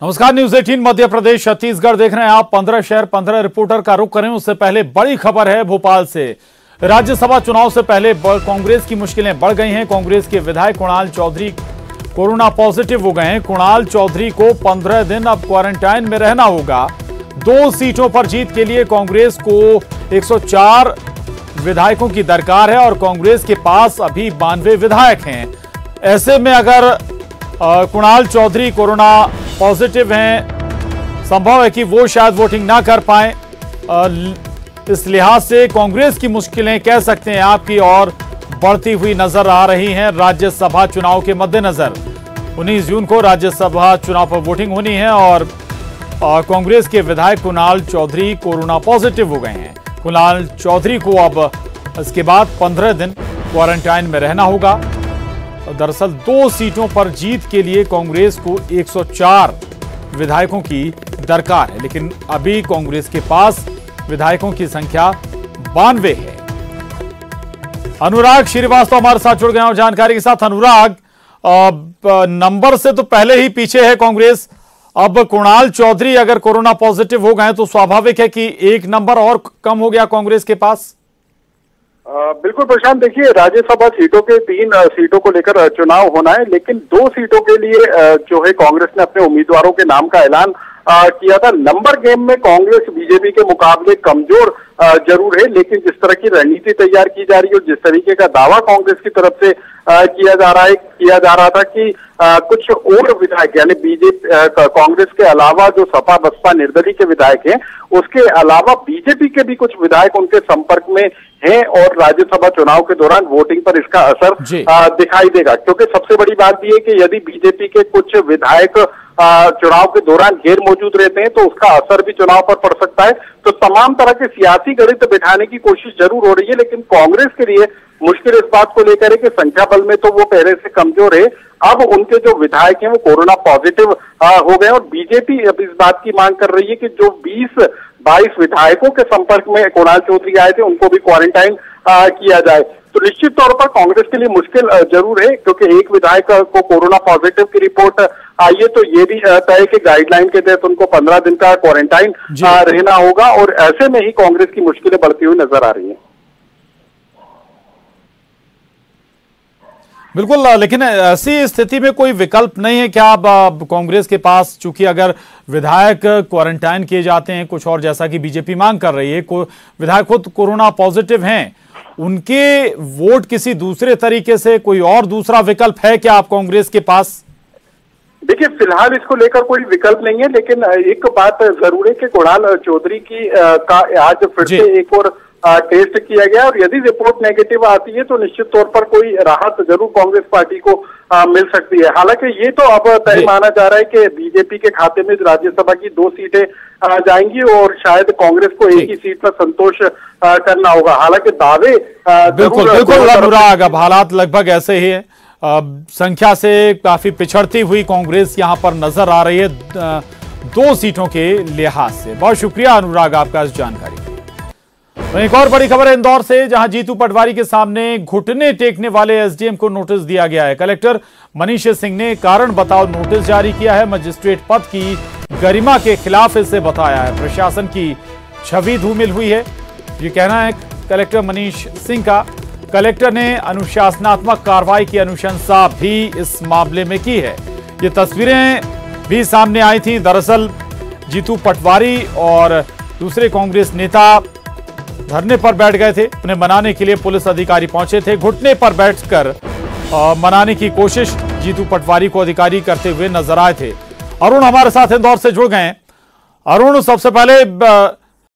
नमस्कार, न्यूज 18 मध्य प्रदेश छत्तीसगढ़ देख रहे हैं आप। 15 शहर 15 रिपोर्टर का रुख करें। उससे पहले बड़ी खबर है भोपाल से। राज्यसभा चुनाव से पहले कांग्रेस की मुश्किलें बढ़ गई हैं। कांग्रेस के विधायक कुणाल चौधरी कोरोना पॉजिटिव हो गए हैं। कुणाल चौधरी को 15 दिन अब क्वारंटाइन में रहना होगा। 2 सीटों पर जीत के लिए कांग्रेस को 104 विधायकों की दरकार है और कांग्रेस के पास अभी 92 विधायक हैं। ऐसे में अगर कुणाल चौधरी कोरोना पॉजिटिव हैं, संभव है कि वो शायद वोटिंग ना कर पाए। इस लिहाज से कांग्रेस की मुश्किलें कह सकते हैं आपकी और बढ़ती हुई नजर आ रही हैं। राज्यसभा चुनाव के मद्देनजर 19 जून को राज्यसभा चुनाव पर वोटिंग होनी है और कांग्रेस के विधायक कुणाल चौधरी कोरोना पॉजिटिव हो गए हैं। कुणाल चौधरी को अब इसके बाद 15 दिन क्वारंटाइन में रहना होगा। दरअसल 2 सीटों पर जीत के लिए कांग्रेस को 104 विधायकों की दरकार है, लेकिन अभी कांग्रेस के पास विधायकों की संख्या 92 है। अनुराग श्रीवास्तव हमारे साथ जुड़ गए और जानकारी के साथ। अनुराग, नंबर से तो पहले ही पीछे है कांग्रेस। अब कुणाल चौधरी अगर कोरोना पॉजिटिव हो गए तो स्वाभाविक है कि 1 नंबर और कम हो गया कांग्रेस के पास। बिल्कुल प्रशांत, देखिए राज्यसभा सीटों के 3 सीटों को लेकर चुनाव होना है, लेकिन 2 सीटों के लिए जो है कांग्रेस ने अपने उम्मीदवारों के नाम का ऐलान किया था। नंबर गेम में कांग्रेस बीजेपी के मुकाबले कमजोर जरूर है, लेकिन जिस तरह की रणनीति तैयार की जा रही है, जिस तरीके का दावा कांग्रेस की तरफ से किया जा रहा था कि कुछ और विधायक यानी बीजेपी कांग्रेस के अलावा जो सपा बसपा निर्दलीय के विधायक हैं, उसके अलावा बीजेपी के भी कुछ विधायक उनके संपर्क में हैं और राज्यसभा चुनाव के दौरान वोटिंग पर इसका असर दिखाई देगा। क्योंकि सबसे बड़ी बात यह है कि यदि बीजेपी के कुछ विधायक चुनाव के दौरान गैर मौजूद रहते हैं तो उसका असर भी चुनाव पर पड़ सकता है। तो तमाम तरह के सियासी गणित बिठाने की कोशिश जरूर हो रही है, लेकिन कांग्रेस के लिए मुश्किल इस बात को लेकर है कि संख्या बल में तो वो पहले से कमजोर है। अब उनके जो विधायक हैं वो कोरोना पॉजिटिव हो गए और बीजेपी अब इस बात की मांग कर रही है कि जो 20-22 विधायकों के संपर्क में कुणाल चौधरी आए थे उनको भी क्वारंटाइन किया जाए। तो निश्चित तौर पर कांग्रेस के लिए मुश्किल जरूर है, क्योंकि एक विधायक को कोरोना पॉजिटिव की रिपोर्ट आई है तो ये भी तय कि गाइडलाइन के तहत उनको 15 दिन का क्वारंटाइन रहना होगा और ऐसे में ही कांग्रेस की मुश्किलें बढ़ती हुई नजर आ रही हैं। बिल्कुल, लेकिन ऐसी स्थिति में कोई विकल्प नहीं है क्या अब कांग्रेस के पास? चूंकि अगर विधायक क्वारंटाइन किए जाते हैं कुछ और, जैसा कि बीजेपी मांग कर रही है, विधायक खुद कोरोना पॉजिटिव हैं, उनके वोट किसी दूसरे तरीके से कोई और दूसरा विकल्प है क्या आप कांग्रेस के पास? देखिए, फिलहाल इसको लेकर कोई विकल्प नहीं है, लेकिन एक बात जरूर है कि कुणाल चौधरी की का आज फिर से एक और टेस्ट किया गया और यदि रिपोर्ट नेगेटिव आती है तो निश्चित तौर पर कोई राहत जरूर कांग्रेस पार्टी को मिल सकती है। हालांकि ये तो अब तय माना जा रहा है कि बीजेपी के खाते में राज्यसभा की 2 सीटें जाएंगी और शायद कांग्रेस को एक ही सीट पर संतोष करना होगा। हालांकि दावे बिल्कुल अनुराग, अब हालात लगभग ऐसे ही है। संख्या से काफी पिछड़ती हुई कांग्रेस यहां पर नजर आ रही है 2 सीटों के लिहाज से। बहुत शुक्रिया अनुराग आपका इस जानकारी। तो एक और बड़ी खबर है इंदौर से, जहां जीतू पटवारी के सामने घुटने टेकने वाले एसडीएम को नोटिस दिया गया है। कलेक्टर मनीष सिंह ने कारण बताओ नोटिस जारी किया है। मजिस्ट्रेट पद की गरिमा के खिलाफ इसे बताया है। प्रशासन की छवि धूमिल हुई है, ये कहना है कलेक्टर मनीष सिंह का। कलेक्टर ने अनुशासनात्मक कार्रवाई की अनुशंसा भी इस मामले में की है। ये तस्वीरें भी सामने आई थी। दरअसल जीतू पटवारी और दूसरे कांग्रेस नेता धरने पर बैठ गए थे। उन्हें मनाने के लिए पुलिस अधिकारी पहुंचे थे। घुटने पर बैठकर मनाने की कोशिश जीतू पटवारी को अधिकारी करते हुए नजर आए थे। अरुण हमारे साथ इंदौर से जुड़ गए हैं। अरुण, सबसे पहले